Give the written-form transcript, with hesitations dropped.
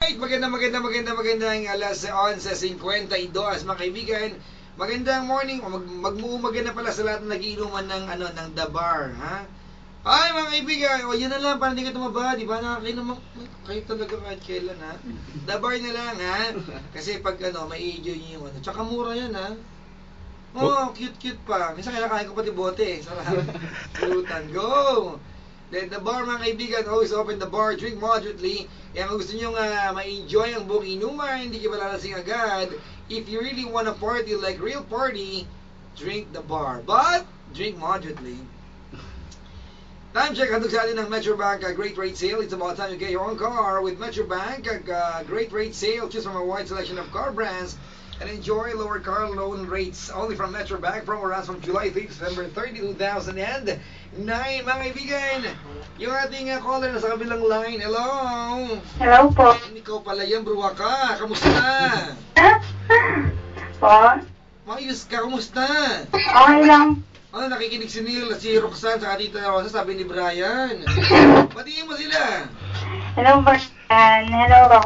Magandang alas 11:52 mga kaibigan. Magandang morning o magmuumaga na pala sa lahat na nagiinuman ng The Bar, ha? Ay mga kaibigan, o yun na lang para hindi ka tumaba, di ba? Nakakainom kayo talaga kahit kailan, ha? The Bar na lang, ha? Kasi pag may enjoy nyo yung tsaka mura yan, ha? Oh, cute pa. Minsan kinakain ko pati bote, sarap. Pulutan, go! The Bar mga kaibigan, always open the bar, drink moderately. Kaya kung gusto nyo ma-enjoy ang buong inuman, hindi ka malalasing agad. If you really want to party like real party, drink the bar. But, drink moderately. Time check, handog sa atin ng Metrobank Great Rate Sale. It's about time you get your own car with Metrobank Great Rate Sale. Choose from a wide selection of car brands and enjoy lower car loan rates only from Metrobank. Promo runs from July 3 to September 30, 2009. Mga kaibigan, yung ating caller na sa kabilang line. Hello? Hello po. Ikaw pala yan, bruha ka. Kamusta? Po? Maayos ka, kamusta? Okay lang. Nakikinig si Neil, si Roxanne, sa Tita Rosa, sabi ni Brian. Patingin mo sila. Hello, Brian. Hello, Rox.